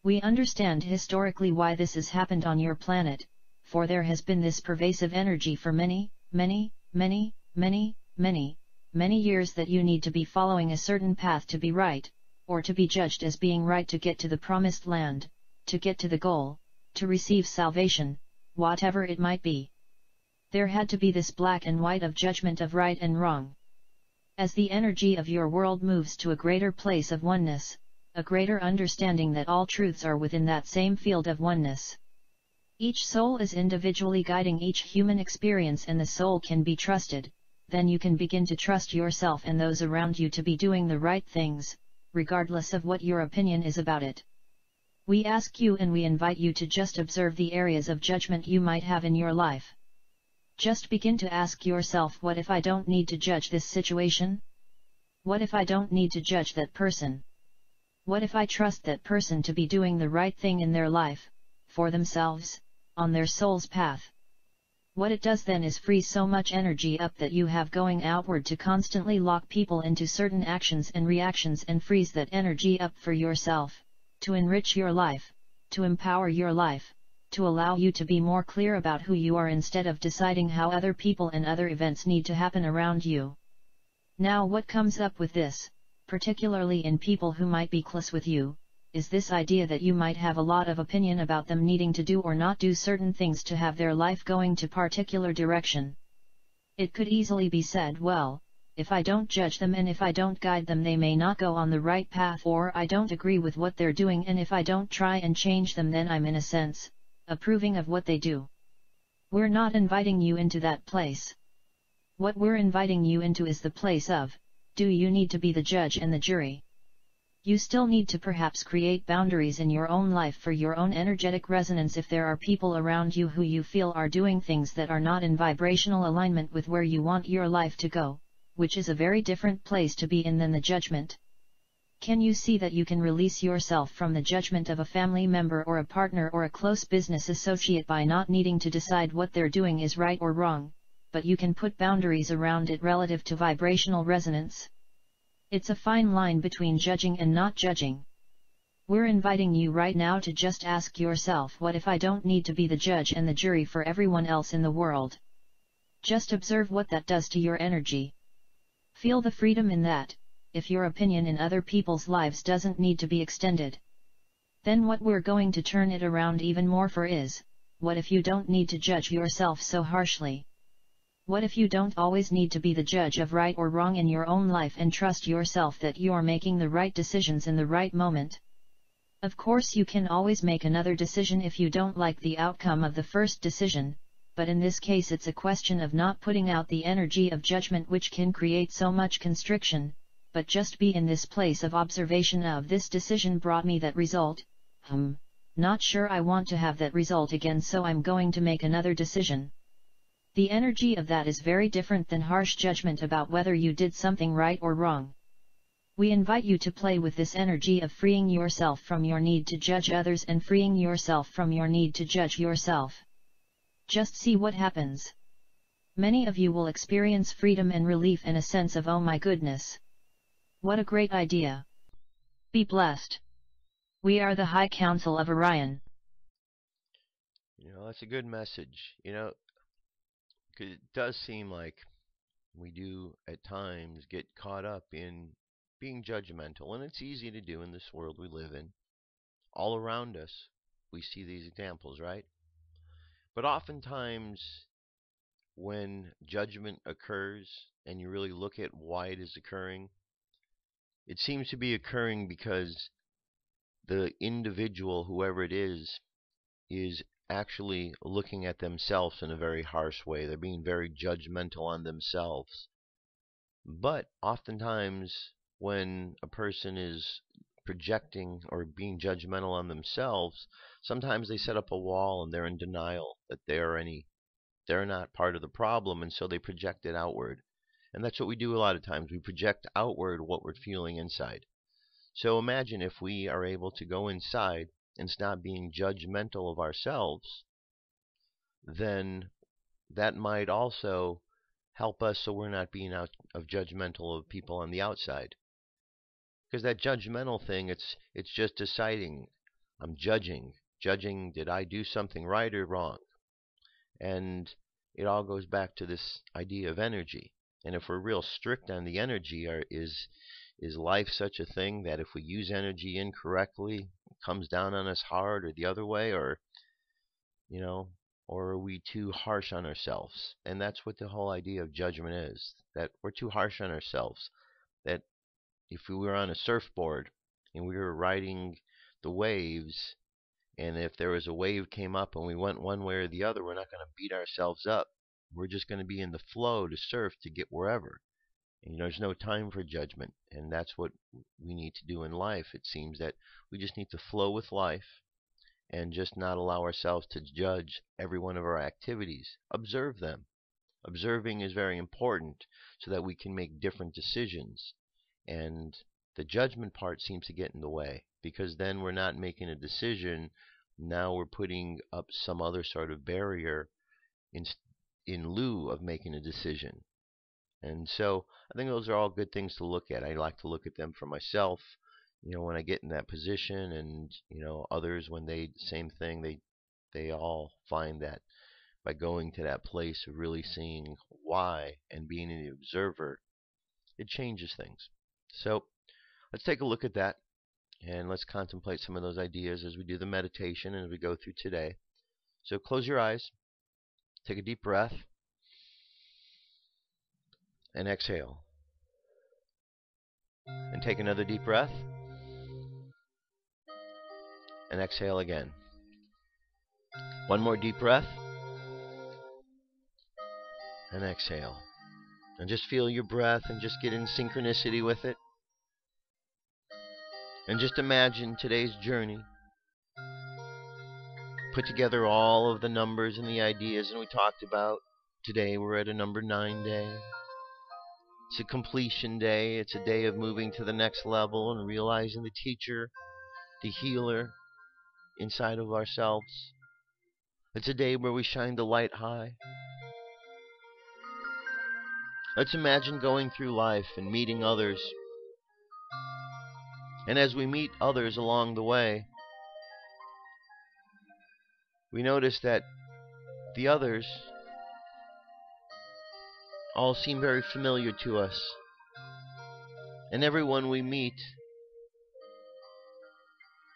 We understand historically why this has happened on your planet, for there has been this pervasive energy for many, many, many, many, many, many years that you need to be following a certain path to be right, or to be judged as being right to get to the promised land, to get to the goal, to receive salvation, whatever it might be. There had to be this black and white of judgment of right and wrong. As the energy of your world moves to a greater place of oneness, a greater understanding that all truths are within that same field of oneness. Each soul is individually guiding each human experience and the soul can be trusted, then you can begin to trust yourself and those around you to be doing the right things, regardless of what your opinion is about it. We ask you and we invite you to just observe the areas of judgment you might have in your life. Just begin to ask yourself, what if I don't need to judge this situation? What if I don't need to judge that person? What if I trust that person to be doing the right thing in their life, for themselves, on their soul's path? What it does then is free so much energy up that you have going outward to constantly lock people into certain actions and reactions and frees that energy up for yourself, to enrich your life, to empower your life, to allow you to be more clear about who you are instead of deciding how other people and other events need to happen around you. Now what comes up with this, particularly in people who might be close with you, is this idea that you might have a lot of opinion about them needing to do or not do certain things to have their life going to particular direction. It could easily be said, well, if I don't judge them and if I don't guide them they may not go on the right path, or I don't agree with what they're doing and if I don't try and change them then I'm in a sense, approving of what they do. We're not inviting you into that place. What we're inviting you into is the place of, do you need to be the judge and the jury? You still need to perhaps create boundaries in your own life for your own energetic resonance if there are people around you who you feel are doing things that are not in vibrational alignment with where you want your life to go, which is a very different place to be in than the judgment. Can you see that you can release yourself from the judgment of a family member or a partner or a close business associate by not needing to decide what they're doing is right or wrong, but you can put boundaries around it relative to vibrational resonance? It's a fine line between judging and not judging. We're inviting you right now to just ask yourself, what if I don't need to be the judge and the jury for everyone else in the world? Just observe what that does to your energy. Feel the freedom in that, if your opinion in other people's lives doesn't need to be extended. Then what we're going to turn it around even more for is, what if you don't need to judge yourself so harshly? What if you don't always need to be the judge of right or wrong in your own life and trust yourself that you're making the right decisions in the right moment? Of course you can always make another decision if you don't like the outcome of the first decision, but in this case it's a question of not putting out the energy of judgment which can create so much constriction, but just be in this place of observation of this decision brought me that result, not sure I want to have that result again, so I'm going to make another decision. The energy of that is very different than harsh judgment about whether you did something right or wrong. We invite you to play with this energy of freeing yourself from your need to judge others and freeing yourself from your need to judge yourself. Just see what happens. Many of you will experience freedom and relief and a sense of, oh my goodness, what a great idea. Be blessed. We are the High Council of Orion. That's a good message. 'Cause it does seem like we do at times get caught up in being judgmental, and it's easy to do in this world we live in. All around us, we see these examples, right? But oftentimes, when judgment occurs and you really look at why it is occurring, it seems to be occurring because the individual, whoever it is actually looking at themselves in a very harsh way. They're being very judgmental on themselves. But oftentimes, when a person is projecting or being judgmental on themselves, sometimes they set up a wall and they're in denial that they're not part of the problem, and so they project it outward. And that's what we do a lot of times. We project outward what we're feeling inside. So imagine if we are able to go inside and stop being judgmental of ourselves, then that might also help us so we're not being out of judgmental of people on the outside. Because that judgmental thing, it's just deciding, I'm judging, did I do something right or wrong? And it all goes back to this idea of energy. And if we're real strict on the energy, is life such a thing that if we use energy incorrectly, it comes down on us hard, or the other way, or are we too harsh on ourselves? And that's what the whole idea of judgment is, that we're too harsh on ourselves. That if we were on a surfboard and we were riding the waves, and if there was a wave came up and we went one way or the other, we're not going to beat ourselves up. We're just going to be in the flow to surf to get wherever. And there's no time for judgment, and that's what we need to do in life. It seems that we just need to flow with life and just not allow ourselves to judge every one of our activities. Observe them. Observing is very important so that we can make different decisions. And the judgment part seems to get in the way, because then we're not making a decision. Now we're putting up some other sort of barrier in lieu of making a decision. And so I think those are all good things to look at. I like to look at them for myself, when I get in that position, and others when same thing, they all find that by going to that place of really seeing why and being an observer, it changes things. So let's take a look at that, and let's contemplate some of those ideas as we do the meditation and as we go through today. So close your eyes, take a deep breath, and exhale. And take another deep breath, and exhale again. One more deep breath, and exhale. And just feel your breath and just get in synchronicity with it. And just imagine today's journey. Put together all of the numbers and the ideas and we talked about. Today we're at a number 9 day. It's a completion day. It's a day of moving to the next level and realizing the teacher, the healer inside of ourselves. It's a day where we shine the light high. Let's imagine going through life and meeting others. And as we meet others along the way, we notice that the others all seem very familiar to us. And everyone we meet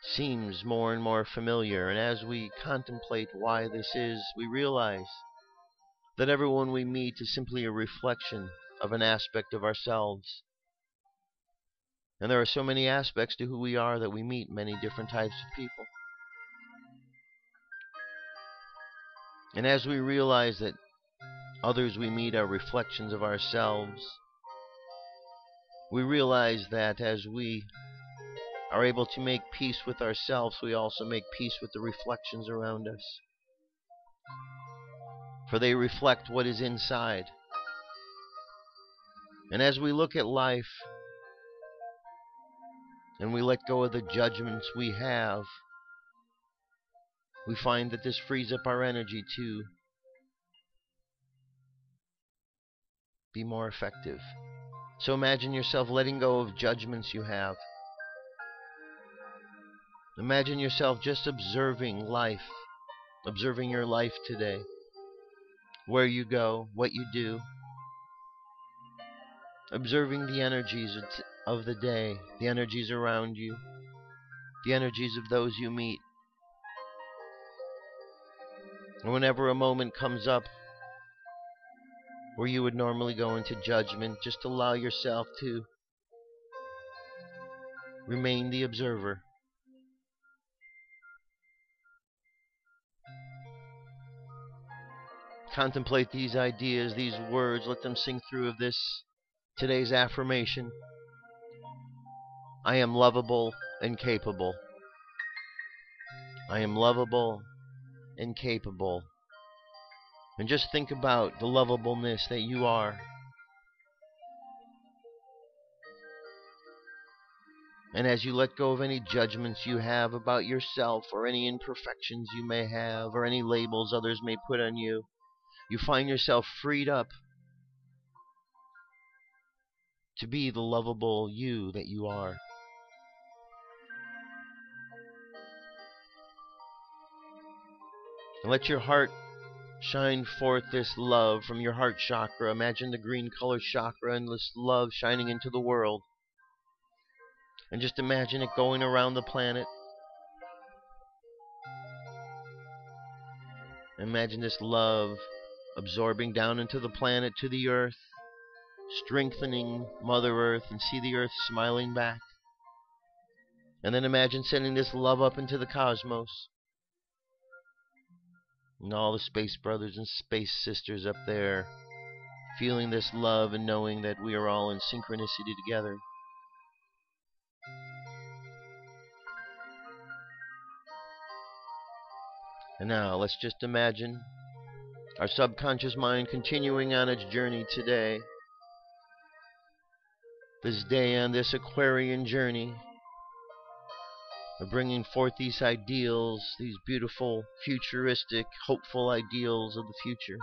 seems more and more familiar. And as we contemplate why this is, we realize that everyone we meet is simply a reflection of an aspect of ourselves. And there are so many aspects to who we are that we meet many different types of people. And as we realize that others we meet are reflections of ourselves, we realize that as we are able to make peace with ourselves, we also make peace with the reflections around us. For they reflect what is inside. And as we look at life and we let go of the judgments we have, we find that this frees up our energy to be more effective. So imagine yourself letting go of judgments you have. Imagine yourself just observing life, observing your life today, where you go, what you do, observing the energies of the day, the energies around you, the energies of those you meet. And whenever a moment comes up where you would normally go into judgment, just allow yourself to remain the observer. Contemplate these ideas, these words, let them sink through of this today's affirmation. I am lovable and capable. I am lovable and capable. And just think about the lovableness that you are. And as you let go of any judgments you have about yourself, or any imperfections you may have, or any labels others may put on you, you find yourself freed up to be the lovable you that you are. And let your heart shine forth this love from your heart chakra. Imagine the green color chakra and this love shining into the world. And just imagine it going around the planet. Imagine this love absorbing down into the planet, to the earth, strengthening Mother Earth, and see the earth smiling back. And then imagine sending this love up into the cosmos. And all the space brothers and space sisters up there, feeling this love and knowing that we are all in synchronicity together. And now let's just imagine our subconscious mind continuing on its journey today. This day on this Aquarian journey of bringing forth these ideals, these beautiful, futuristic, hopeful ideals of the future.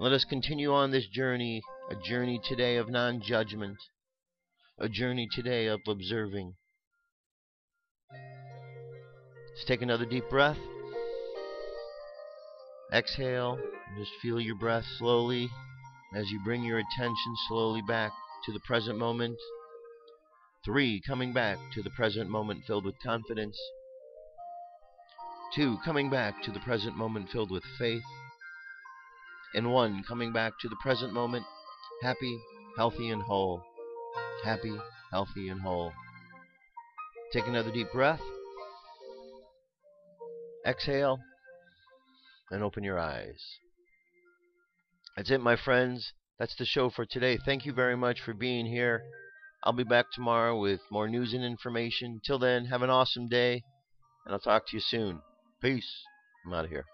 Let us continue on this journey, a journey today of non-judgment, a journey today of observing. Let's take another deep breath. Exhale, and just feel your breath slowly as you bring your attention slowly back to the present moment. 3, coming back to the present moment filled with confidence. 2, coming back to the present moment filled with faith. And 1, coming back to the present moment, happy, healthy, and whole. Happy, healthy, and whole. Take another deep breath. Exhale, and open your eyes. That's it, my friends. That's the show for today. Thank you very much for being here. I'll be back tomorrow with more news and information. Till then, have an awesome day, and I'll talk to you soon. Peace. I'm out of here.